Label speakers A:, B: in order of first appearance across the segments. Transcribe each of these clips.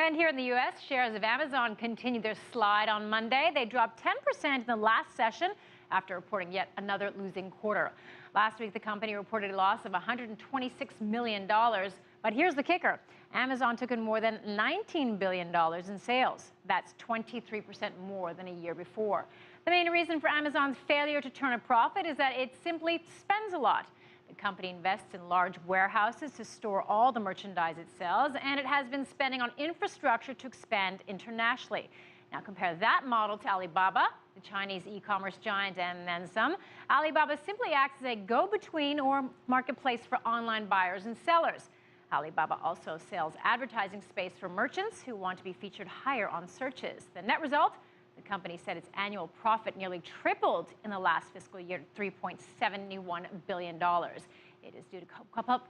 A: And here in the U.S., shares of Amazon continued their slide on Monday. They dropped 10% in the last session after reporting yet another losing quarter. Last week, the company reported a loss of $126 million. But here's the kicker. Amazon took in more than $19 billion in sales. That's 23% more than a year before. The main reason for Amazon's failure to turn a profit is that it simply spends a lot. The company invests in large warehouses to store all the merchandise it sells, and it has been spending on infrastructure to expand internationally. Now compare that model to Alibaba, the Chinese e-commerce giant, and then some. Alibaba simply acts as a go-between or marketplace for online buyers and sellers. Alibaba also sells advertising space for merchants who want to be featured higher on searches. The net result? The company said its annual profit nearly tripled in the last fiscal year to $3.71 billion. It is due to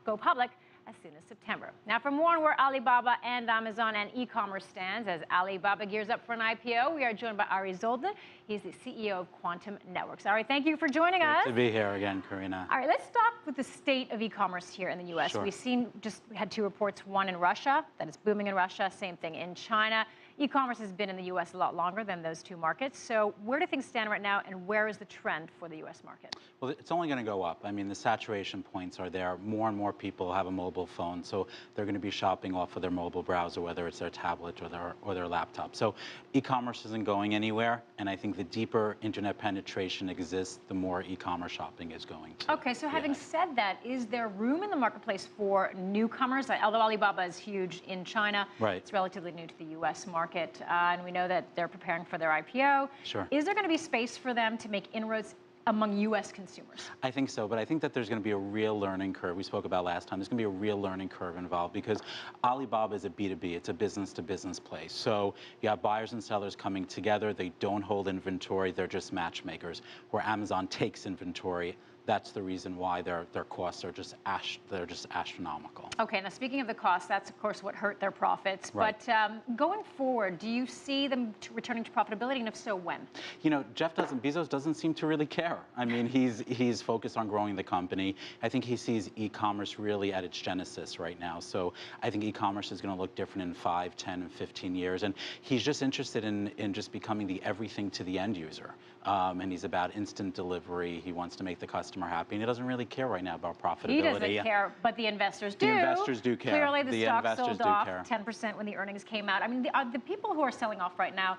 A: go public as soon as September. Now, for more on where Alibaba and Amazon and e-commerce stands as Alibaba gears up for an IPO, we are joined by Ari Zoldan. He's the CEO of Quantum Networks. Ari, thank you for joining us.
B: Great to be here again, Karina.
A: All right, let's start with the state of e-commerce here in the U.S.
B: Sure.
A: We had two reports, one in Russia, that it's booming in Russia, same thing in China. E-commerce has been in the U.S. a lot longer than those two markets. So where do things stand right now, and where is the trend for the U.S. market?
B: Well, it's only going to go up. I mean, the saturation points are there. More and more people have a mobile phone, so they're going to be shopping off of their mobile browser, whether it's their tablet or their laptop. So e-commerce isn't going anywhere, and I think the deeper internet penetration exists, the more e-commerce shopping is going to.
A: Okay, so having said that, is there room in the marketplace for newcomers? Although Alibaba is huge in China,
B: right,
A: it's relatively new to the U.S. market. And we know that they're preparing for their IPO.
B: Sure.
A: Is there going to be space for them to make inroads among U.S. consumers?
B: I think so, but I think that there's going to be a real learning curve. We spoke about last time. There's going to be a real learning curve involved because Alibaba is a B2B. It's a business-to-business place. So you have buyers and sellers coming together. They don't hold inventory. They're just matchmakers. Where Amazon takes inventory, that's the reason why their costs are just astronomical. Okay,
A: now speaking of the costs, that's of course what hurt their profits.
B: Right.
A: But going forward, do you see them returning to profitability, and if so, when?
B: You know, Bezos doesn't seem to really care. I mean, he's focused on growing the company. I think he sees e-commerce really at its genesis right now. So I think e-commerce is going to look different in 5, 10, and 15 years. And he's just interested in just becoming the everything to the end user. And he's about instant delivery. He wants to make the customer happy, and he doesn't really care right now about profitability.
A: He doesn't care, but the investors do.
B: The investors do care.
A: Clearly, the stock sold off 10% when the earnings came out. I mean, the people who are selling off right now,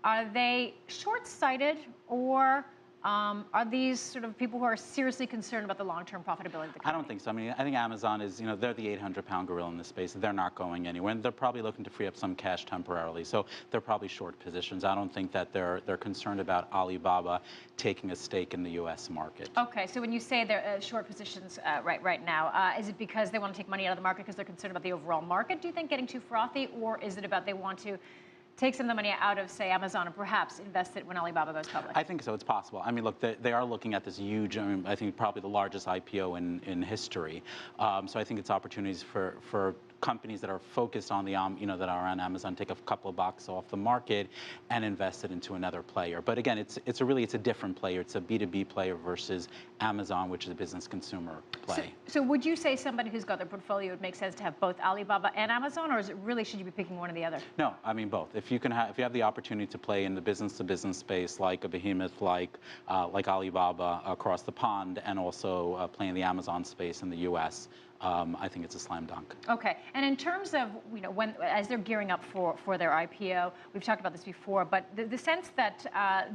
A: are they short-sighted, or are these sort of people who are seriously concerned about the long-term profitability of the company?
B: I don't think so. I mean, I think Amazon is, they're the 800-pound gorilla in this space. They're not going anywhere, and they're probably looking to free up some cash temporarily. So they're probably short positions. I don't think that they're concerned about Alibaba taking a stake in the U.S. market.
A: Okay, so when you say they're short positions right now, is it because they want to take money out of the market because they're concerned about the overall market, do you think, getting too frothy, or is it about they want to take some of the money out of, say, Amazon and perhaps invest it when Alibaba goes public?
B: I think so. It's possible. I mean, look, they are looking at this huge, I think probably the largest IPO in history. So I think it's opportunities for companies that are focused on the, that are on Amazon, take a couple of bucks off the market and invest it into another player. But again, it's a different player. It's a B2B player versus Amazon, which is a business consumer play.
A: So would you say somebody who's got their portfolio, it would make sense to have both Alibaba and Amazon, or is it really, should you be picking one or the other?
B: No, I mean both. If you have the opportunity to play in the business-to-business space, like a behemoth like Alibaba across the pond, and also play in the Amazon space in the U.S., I think it's a slam dunk. Okay,
A: and in terms of as they're gearing up for their IPO, we've talked about this before, but the sense that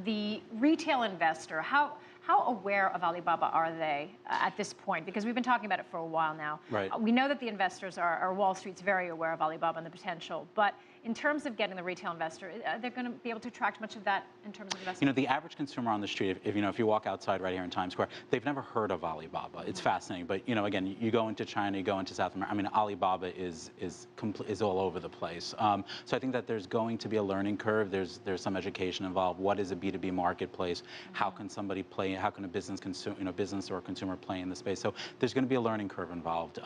A: the retail investor, how aware of Alibaba are they at this point? Because we've been talking about it for a while now.
B: Right.
A: We know that the investors are Wall Street's very aware of Alibaba and the potential, but in terms of getting the retail investor, they're going to be able to attract much of that in terms of investment?
B: The average consumer on the street, if you walk outside right here in Times Square, they've never heard of Alibaba. It's fascinating, but again, you go into China, you go into South America. I mean, Alibaba is all over the place. So I think that there's going to be a learning curve. There's some education involved. What is a B2B marketplace? How can somebody play? How can a business or consumer play in the space? So there's going to be a learning curve involved.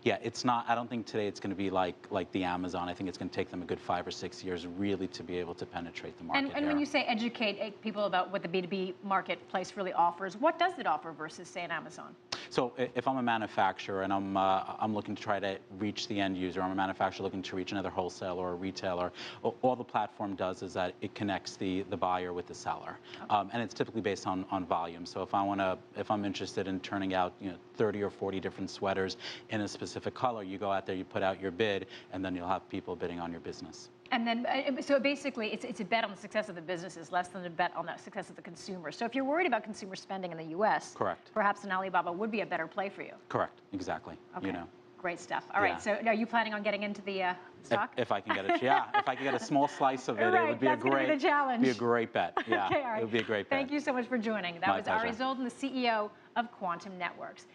B: Yeah, it's not. I don't think today it's going to be like the Amazon. I think it's going to take them a good 5 or 6 years really to be able to penetrate the market.
A: And when you say educate people about what the B2B marketplace really offers, what does it offer versus, say, an Amazon?
B: So if I'm a manufacturer and I'm looking to try to reach the end user, I'm a manufacturer looking to reach another wholesaler or a retailer, all the platform does is that it connects the buyer with the seller.
A: Okay.
B: And it's typically based on volume. So if I'm interested in turning out 30 or 40 different sweaters in a specific color, you go out there, you put out your bid, and then you'll have people bidding on your business.
A: And then, so basically, it's a bet on the success of the businesses, less than a bet on the success of the consumer. So if you're worried about consumer spending in the U.S.,
B: correct,
A: perhaps an Alibaba would be a better play for you.
B: Correct, exactly.
A: Okay. Great stuff. All right, so are you planning on getting into the stock?
B: If I can get it, yeah. If I can get a small slice of it,
A: right,
B: it would be a great,
A: be the challenge.
B: Be a great bet. Yeah,
A: Okay, all right.
B: It would be a great bet.
A: Thank you so much for joining. That
B: My
A: was
B: pleasure.
A: Ari Zoldan, the CEO of Quantum Networks.